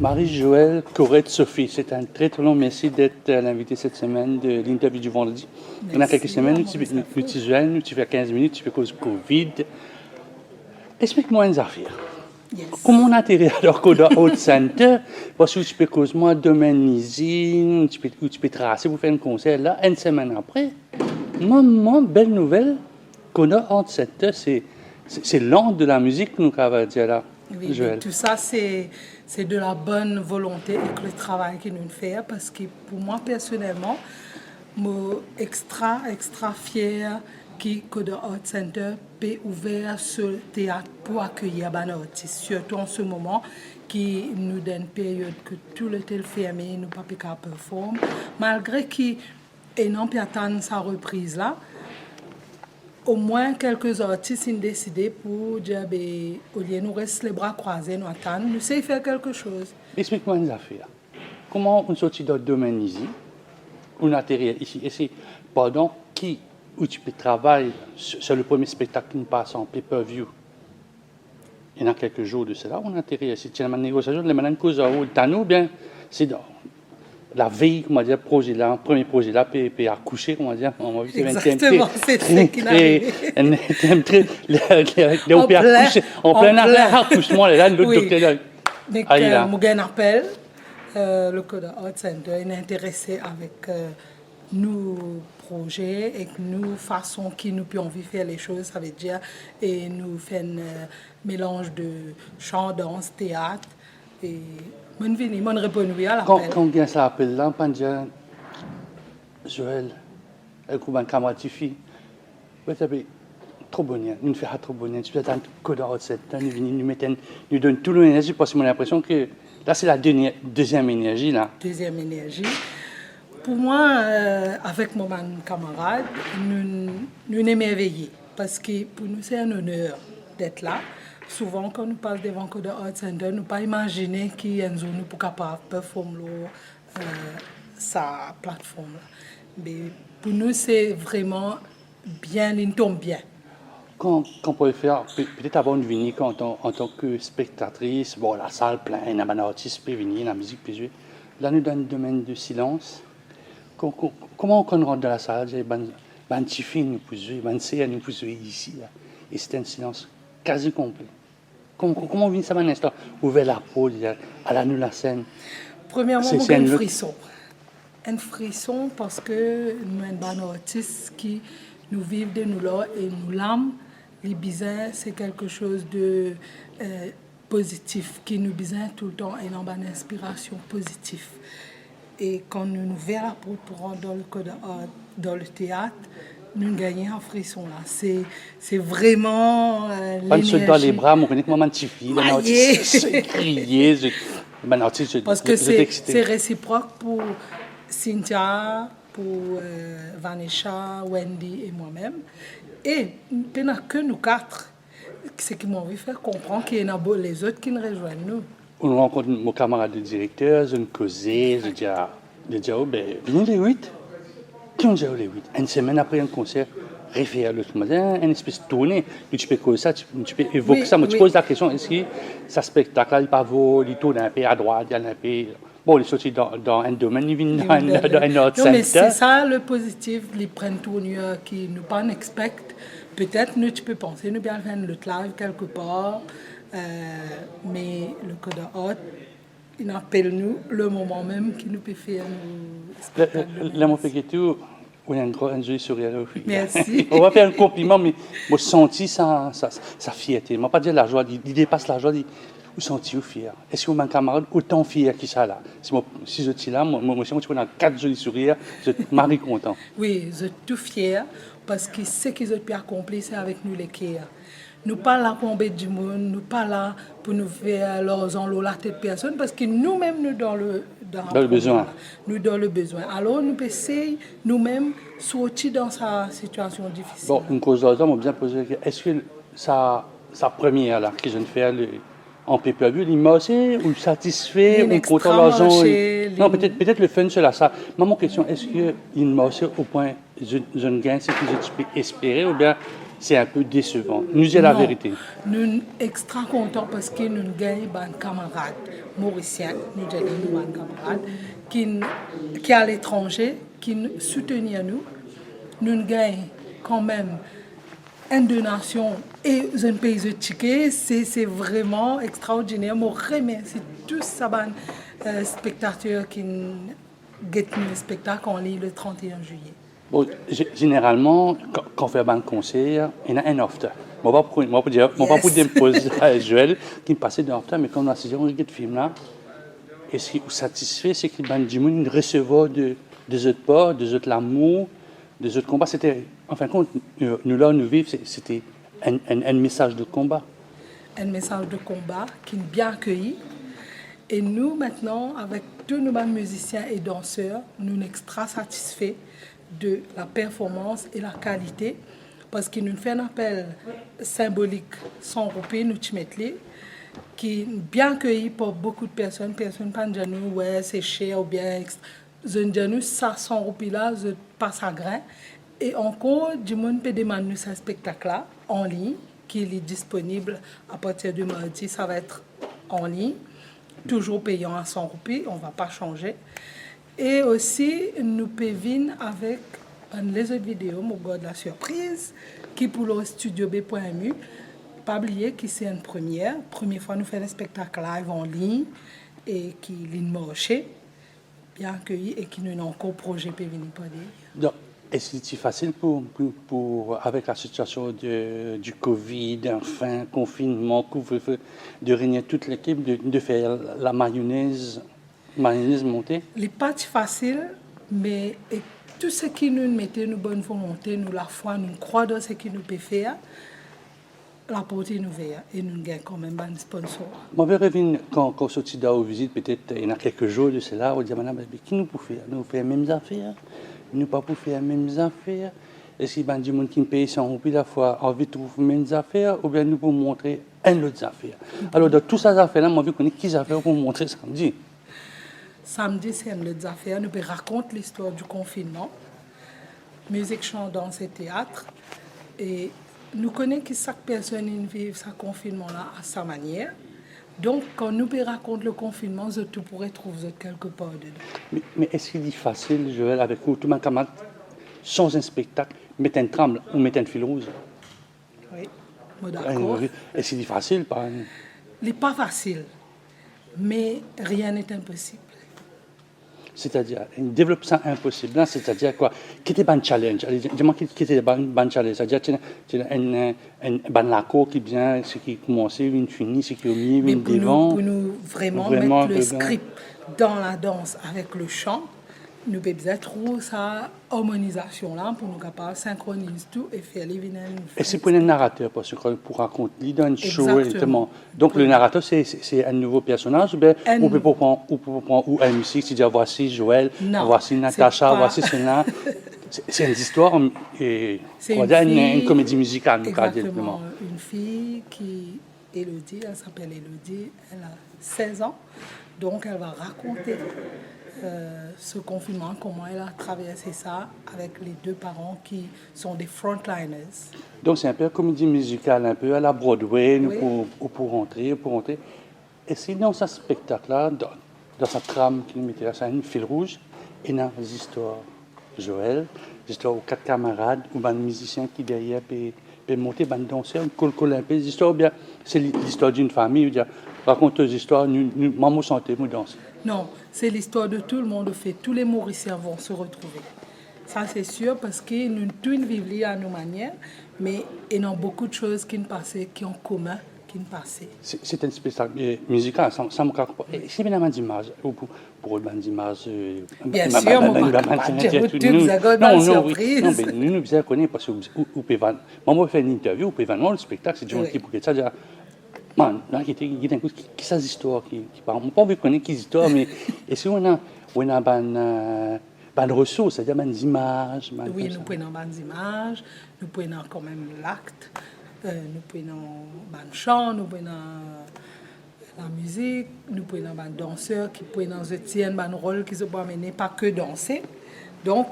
Marie-Joëlle Corette-Sophie, c'est un très long merci d'être l'invité cette semaine de l'interview du vendredi. On a quelques semaines, nous tu fais 15 minutes, tu fais cause Covid. Explique-moi une affaire. Yes. Comment on atterrit alors qu'au Haute Center, parce que tu peux cause moi domaine ici, tu peux tracer pour faire un concert là, une semaine après. Maman, belle nouvelle, qu'on a Haute Center, c'est l'ordre de la musique que nous avons dit là. Oui, tout ça, c'est de la bonne volonté et le travail que nous faisons parce que pour moi, personnellement, je suis extra fière que le Art Center peut ouvrir ce théâtre pour accueillir les artistes, surtout en ce moment qui nous donne une période que tout le temps fermé, nous ne pouvons pas performer. Malgré qu'il y a sa reprise là, au moins quelques artistes ont décidé pour dire au lieu de nous rester les bras croisés, nous attendre, nous essayons de faire quelque chose. Explique-moi une affaire. Comment on sortit dans le domaine ici, on atterrit ici, et c'est pendant où tu peux travailler sur le premier spectacle qui nous passe en pay-per-view. Il y a quelques jours de cela, on atterrit ici. Tu as une négociation, les malins cause au Tano, bien, c'est dans la veille, comment dire, projet là, premier projet là, puis accoucher, comment dire, on va vite exactement, c'est ce qu'il arrive. En plein accouchement, là, l'autre docteur là. Donc, je appelle le Code Art Center, il est intéressé avec nos projets et nous façons qui nous pouvons faire les choses, ça veut dire, et nous faisons un mélange de chant, danse, théâtre, et mon répondu à l'appel. Quand vient ça appelle là, on dit Joël, elle coupe un camarade de fille. Vous savez, trop bonheur, nous faisons trop bonheur. Tu peux attendre que dans cette temps, nous donne toute l'énergie parce que j'ai l'impression que là, c'est la deuxième énergie. Là. Deuxième énergie. Pour moi, avec mon camarade, nous émerveillés parce que pour nous, c'est un honneur d'être là. Souvent, quand nous parlons devant le Art Center, nous ne pouvons pas imaginer qu'il y a une zone pour capable performer sa plateforme. Mais pour nous, c'est vraiment bien, il tombe bien. Quand on peut faire, peut-être avant de venir en tant que spectatrice, bon, la salle pleine, un artiste peut venir, la musique peut jouer. Là, nous dans un domaine de silence. Comment on rentre dans la salle? Il y a un petit film nous peut jouer, un CA nous peut jouer ici. Là. Et c'est un silence quasi complet. Comment on vit ça un instant? Ouvrir la peau, à la nous la scène. Premièrement, c'est un frisson. Un frisson parce que nous sommes des artistes qui nous vivent de nous là et nous l'âme. Les bizarres, c'est quelque chose de positif qui nous bizarre tout le temps et nous une inspiration positive. Et quand nous nous verrons pour rentrer dans le théâtre, nous gagnons un frisson là. C'est vraiment l'énergie. Quand dans les bras, on connaît comment un petit fille, un artiste crier, parce que c'est réciproque pour Cynthia, pour Vanessa, Wendy et moi-même. Et pendant que nous quatre, ce qui m'a envie de faire comprendre qu'il y en a les autres qui nous rejoignent nous. On rencontre mon camarade de directeur, je me causais, je dis, oh ben, venez les 8. Qui ont dit les 8? Une semaine après un concert, réfère l'autre matin, une espèce de tournée. Tu peux causer ça, tu peux évoquer ça. Moi, tu poses la question, est-ce que ce spectacle-là, il pas vol, il tourne un peu à droite, il y a un peu... Bon, il est sorti dans un domaine, il vient dans un autre centre. Mais c'est ça le positif, ils prennent tournure qui nous pas expect. Peut-être, nous, tu peux penser, nous bien faire le live quelque part, mais le Code Art, il appelle nous le moment même qui nous peut faire nos spectacles. Là, mon tout, on a un joli sourire. Merci. On va faire un compliment, mais moi, je senti sa fierté. Je ne vais pas dire la joie, il dépasse la joie. Vous sentez-vous fier? Est-ce que mon camarade autant fier que ça là? Si je suis là, moi, je suis dans 4 jolis sourires, je suis marie content. Oui, je suis tout fier parce que ce qu'ils ont pu accomplir, c'est avec nous les Kéa. Nous pas là pour embêter du monde, nous pas là pour nous faire leurs enlots la tête de personne parce que nous-mêmes nous dans le besoin. Nous dans le besoin. Alors nous essayons nous-mêmes sortir dans sa situation difficile. Bon, une cause d'argent, on m'a bien posé. Est-ce que sa première là, que je viens de faire en pay-per-view, il m'a aussi ou satisfait ou content l'argent? Non, peut-être le fun sur la salle. Mon question, est-ce qu'il m'a aussi au point je ne gagne ce que je peux espérer ou bien c'est un peu décevant. Nous disons la vérité. Nous sommes extra contents parce que nous gagnons des camarades mauriciens, nous avons des camarades qui à l'étranger, qui nous soutiennent nous. Nous gagnons quand même une donation et un pays de tickets. C'est vraiment extraordinaire. Je remercie tous ces spectateurs qui guettent le spectacle en ligne le 31 juillet. Bon, généralement, quand on fait un concert, il y a un after. Je ne vais pas dire pause à Joël qui me passait d'un after, mais quand on a saisi un film là, et ce qui est satisfait, c'est que les gens recevoir des autres pas, des autres l'amour, des autres combats. C'était, en fin de compte, nous là, nous vivons, c'était un message de combat. Un message de combat qui est bien accueilli. Et nous, maintenant, avec tous nos musiciens et danseurs, nous sommes extra satisfaits de la performance et la qualité parce qu'il nous fait un appel symbolique 100 roupies, nous qui est bien accueilli par beaucoup de personnes. Personne pas dire nous, ouais, c'est cher ou bien. Je dis nous, ça 100 roupies là, je passe à grain. Et encore, du monde peut demander ce spectacle-là en ligne, qui est disponible à partir du mardi, ça va être en ligne, toujours payant à 100 roupies, on ne va pas changer. Et aussi, nous pouvons avec les autres vidéos, mon gars de la surprise, qui pour le studio B.mu, pas oublier que c'est une première fois nous faisons un spectacle live en ligne et qui est marché, bien accueilli et qui nous a encore projet pour venir pas dire. Est-ce que c'est facile avec la situation du Covid, enfin, confinement, couvre-feu, de réunir toute l'équipe, de faire la mayonnaise montée? Les pas facile, mais tout ce qui nous mettait nous bonne volonté, nous la foi, nous croyons dans ce qu'il nous peut faire, la porte est ouverte et nous gagnons quand même un sponsor. Moi, je reviens quand on sortit aux visites, peut-être il y a quelques jours de cela, on dit, madame, qui nous peut faire? Nous faisons les mêmes affaires? Nous pas pour faire les mêmes affaires. Est-ce qu'il y a des gens qui payent 100 roupies la fois envie de trouver les mêmes affaires ou bien nous pour montrer une autre affaire? Alors, dans toutes ces affaires-là, moi, je connais qui affaires pour montrer samedi. Samedi, c'est une autre affaire. Nous pouvons raconter l'histoire du confinement. Musique, chant, danse et théâtre. Et nous connaissons que chaque personne vit ce confinement-là à sa manière. Donc, quand nous racontons le confinement, tu pourrais trouver quelque part dedans. Mais est-ce qu'il est facile, Joël, avec vous, tout le monde camarade, sans un spectacle, mettre un tremble ou mettre un fil rouge? Oui, d'accord. Est-ce qu'il est facile, par exemple? Il n'est pas facile, mais rien n'est impossible. C'est-à-dire, il développe ça impossible. Là, c'est-à-dire quoi? Qui était un challenge? Dis-moi qui était un challenge. C'est-à-dire, tu as un laco qui vient, ce qui commence, une finit, ce qui est au milieu, une devant. Pour nous vraiment mettre le script dans la danse avec le chant, nous devons trouver sa harmonisation-là pour nous capables de synchroniser tout et faire les vignettes. Et c'est pour un narrateur, parce que pour raconter, il donne show, exactement. Donc le narrateur, c'est un nouveau personnage, ben, on peut prendre ou un musique, c'est-à-dire voici Joël, voici Natacha, voici Sena. C'est une histoire, et une comédie musicale. Exactement, une fille qui, Elodie, elle s'appelle Elodie, elle a 16 ans, donc elle va raconter ce confinement, comment elle a traversé ça avec les deux parents qui sont des frontliners. Donc c'est un peu comédie musicale, un peu à la Broadway, oui. pour rentrer. Et c'est dans ce spectacle-là, dans sa trame qui nous mettait à une fil rouge, il y a des histoires. Joël, des histoires aux 4 camarades, ou des musiciens qui derrière peuvent monter, des danseurs, des histoires, bien, c'est l'histoire d'une famille, raconte des histoires, maman santé, nous danse. Non, c'est l'histoire de tout le monde fait. Tous les Mauriciens vont se retrouver. Ça, c'est sûr, parce que nous tous vivons à nos manières, mais il y a beaucoup de choses qui nous passent, qui ont en commun, qui nous passent. C'est un spectacle musical, ça me raconte. C'est bien une image, pour une image. Bien sûr, mon papa, vous avez une surprise. Non, mais nous nous connaissons parce que moi, je fais une interview, vous pouvez voir le spectacle, c'est du monde qui pour ça dire. Man, là, qui sont des histoires qui parlent. On ne peut pas connaître qui histoires, mais est-ce qu'on a des ressources, c'est-à-dire des images? Oui, nous prenons des images, nous prenons quand même l'acte, nous prenons des chants, nous prenons la musique, nous prenons des danseurs qui prennent un rôle qui se peut amener, pas que danser. Donc,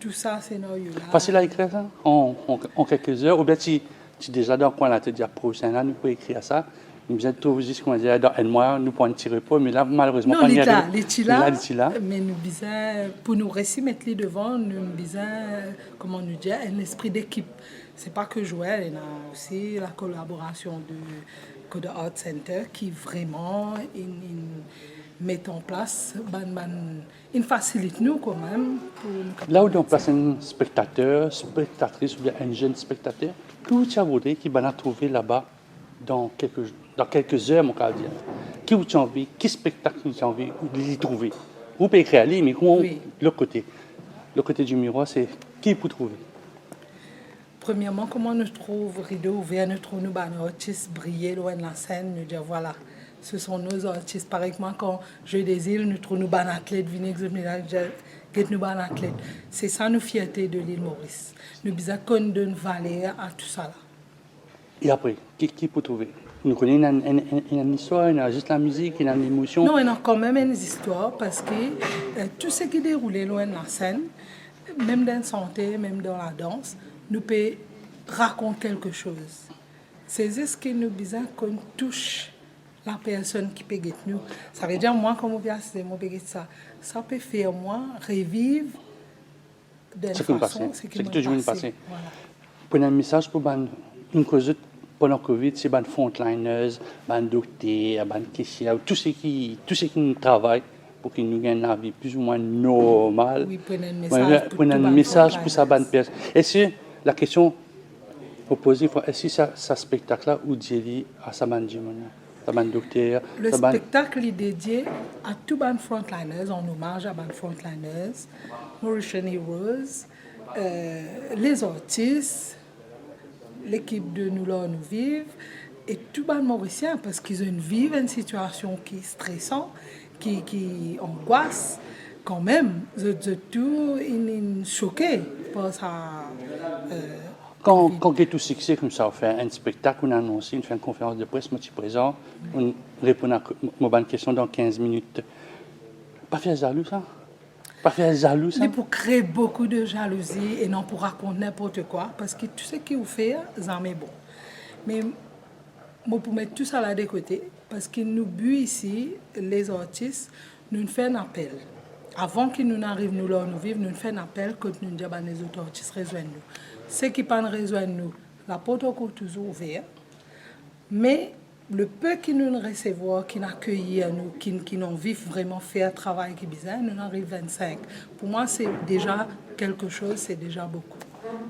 tout ça, c'est là. Facile à écrire ça en quelques heures. Ou bien tu déjà dans le coin là, tu dis prochain là, nous pouvons écrire ça. Nous avons tout juste qu'on dit dans un mois, nous pouvons tirer pas, mais là, malheureusement, non, pas les là. Mais nous disons, pour nous récits mettre les devant, nous disons, comment nous dire, un esprit d'équipe. C'est pas que Joël, il y a aussi la collaboration de Code Art Center qui vraiment met en place, il facilite nous quand même. Là où on place un spectateur, spectatrice ou bien un jeune spectateur, tout ça voudrait qu'il va trouver là-bas dans quelques heures, mon cas dire. Qui vous envie, quel spectacle vous avez envie de trouver. Vous pouvez écrire à lui, mais comment le côté du miroir, c'est qui vous trouver. Premièrement, comment nous trouve rideau ouvert, nous trouvons nos artistes briller loin de la scène, nous dire voilà, ce sont nos artistes. Par exemple, quand Jeux des îles, nous trouvons nos athlètes, nous athlètes. C'est ça nos fierté de l'île Maurice. Nous besoin qu'on donne valeur à tout ça là. Et après, qui peut trouver? Nous connaissons une histoire, il y a juste la musique, il y a l'émotion. Non, il y a quand même une histoire parce que tout ce qui déroule loin de la scène, même dans la santé, même dans la danse, nous peut raconter quelque chose. C'est ce que nous besoin qu'on touche la personne qui peut guetter nous. Ça veut dire moi, comme moi peut ça. Ça peut faire moi revivre d'une façon ce qui est passé. Voilà. Pour un message pour une cause pendant Covid, c'est les frontliners, les docteurs, les caissiers, tous ceux qui travaillent pour qu'ils nous gagnent la vie plus ou moins normale. Oui, pour un message pour sa bonne personne. Est-ce que la question posée, est-ce que ce spectacle-là ou dédié à sa bonne docteur? Le spectacle est dédié à tous les frontliners, en hommage à les frontliners, Mauritian Heroes, les artistes, l'équipe de Nous là, nous vivons, et tous les Mauriciens, parce qu'ils vivent une situation qui est stressante, qui angoisse, quand même, tout est choqué par ça. Quand il y a tout succès comme ça, on fait un spectacle, on annonce, on fait une conférence de presse, moi je suis présent, on répond à ma bonne question dans 15 minutes. Pas faire jaloux ça? Pas faire jaloux ça? Mais pour créer beaucoup de jalousie et non pour raconter n'importe quoi, parce que tout ce qu'il vous fait, ça m'est bon. Mais moi pour mettre tout ça là de côté, parce que nous but ici, les artistes, nous faisons un appel. Avant qu'ils nous arrivent, nous là, nous vivons, nous faisons un appel que nous disons les autres artistes rejoignent nous. Ceux qui ne rejoignent nous, la porte est toujours ouverte. Mais le peu qui nous recevons, qui nous accueillent, qui nous vivent vraiment faire un travail qui est bizarre, nous arrivons 25. Pour moi, c'est déjà quelque chose, c'est déjà beaucoup.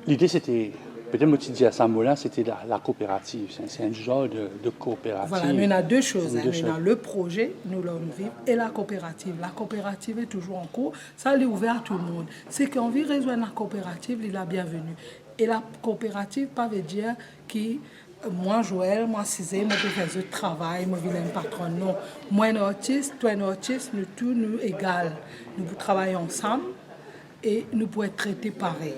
L'idée, c'était, peut-être moi, tu dis à ce moment-là, c'était la coopérative. C'est un genre de coopérative. Voilà, nous avons deux choses. Nous avons le projet, nous vivons, et la coopérative. La coopérative est toujours en cours. Ça, elle est ouvert à tout le monde. Ceux qui ont envie de rejoindre la coopérative, il est la bienvenue. Et la coopérative, pas veut dire que moi, Joël, moi, Cizé, moi, je fais ce travail, moi, je suis un patron. Non. Moi, un artiste, toi, un artiste, nous tous, nous égales. Nous travaillons ensemble et nous pouvons être traités pareil.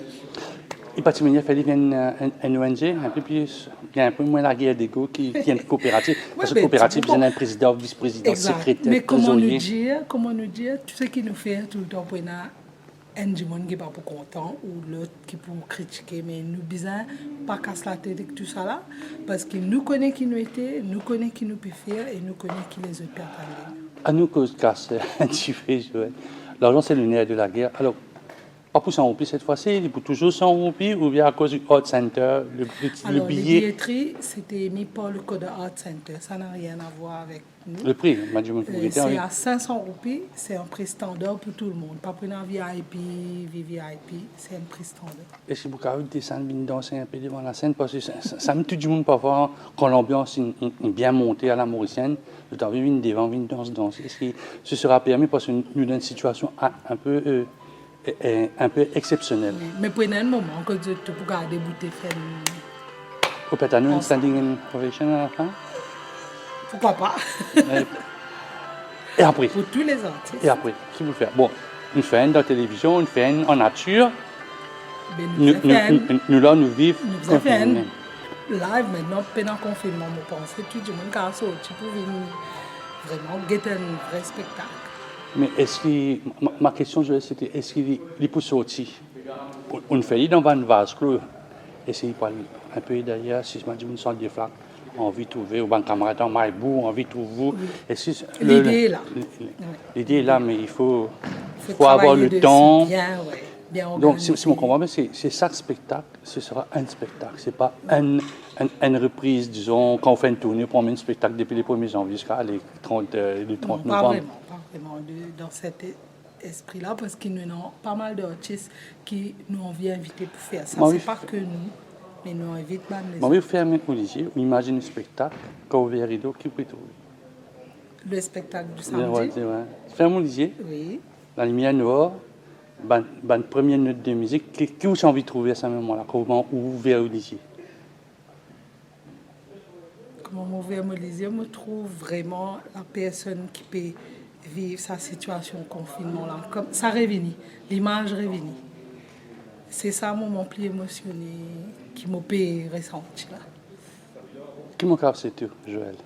Et Patimenia fait un ONG, un peu plus, il y a un peu moins la guerre d'ego qui est une coopérative. Parce que coopérative, vous avez un président, vice-président, secrétaire, mais trésorier. Comment nous dire, tout ce qui nous fait tout le temps pour un qui n'est pas content ou l'autre qui peut critiquer, mais nous besoin pas casser la tête avec tout ça là, parce que nous connaissons qui nous était, nous connaissons qui nous peut faire et nous connaissons qui les autres peuvent attendre. À nous cause casse un petit peu, Joël. L'argent, c'est le nerf de la guerre. Alors, pas pour 100 roupies cette fois-ci, il pour toujours 100 roupies ou bien à cause du Art Center, le billet. Alors, les billetteries, c'était émis par le Code Art Center. Ça n'a rien à voir avec nous. Le prix, Madame c'est à 500 roupies, c'est un prix standard pour tout le monde. Pas pour un VIP, VVIP, c'est un prix standard. Est-ce que vous pouvez descendre, venir danser un peu devant la scène? Parce que ça me tout du monde parfois, quand l'ambiance est bien montée à la mauricienne, vous avez venir devant, venir danser. Est-ce que ce sera permis parce que nous sommes dans une situation un peu exceptionnelle? Oui, mais pour un moment que tu peux garder bouteille faire. Au peut-être nous, une standing ovation à la fin? Pourquoi pas? Et après? Pour tous les artistes. Et après, qui vous fait? Bon, une fin dans la télévision, une fin en nature. Nous là, nous vivons. Nous avons fait live maintenant, pendant le confinement, je pense que tout le monde a sorti pour venir vraiment guetter un vrai spectacle. Mais est-ce que, ma question, c'était, est-ce qu'il peut sortir On fait dans un vase clos. Essayer par un peu d'ailleurs, si je me dis une sorte de flaque, envie de trouver, ou un camarade en maïbou, envie de trouver. L'idée est là. L'idée est là, mais il faut travailler avoir le dessus temps. Bien, ouais, bien Donc, organisé. si on comprend bien, c'est ça le spectacle, ce sera un spectacle. Ce n'est pas une reprise, disons, quand on fait une tournée, on met un spectacle depuis les 1er janvier jusqu'à le 30 Non, novembre. pas vraiment dans cet esprit-là, parce qu'il y a pas mal d'artistes qui nous ont invité pour faire ça. Moi, C'est oui. pas que nous, mais nous invitent même les Moi, oui, faire un Olivier, on imagine un spectacle, quand on ouvre le rideau, qui peut trouver. le spectacle du Ouais, samedi. ouais. Faire un Olivier, Oui. la lumière noire, une première note de musique, qui vous envie de trouver à ce moment-là, comment ouvrir Olivier. Comment m'ouvrir mon lisier, me trouve vraiment la personne qui peut vivre sa situation de confinement là. Comme ça réunit, l'image réunit. C'est ça mon moment plus émotionné qui m'a peut ressentir là. Qui m'a cassé tout, Joël?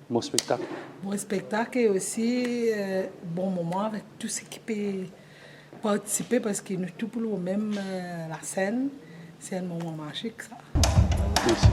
Mon spectacle. Bon spectacle et aussi bon moment avec tout ce qui peut participer parce que nous tout pour nous même la scène, c'est un moment magique ça. Merci.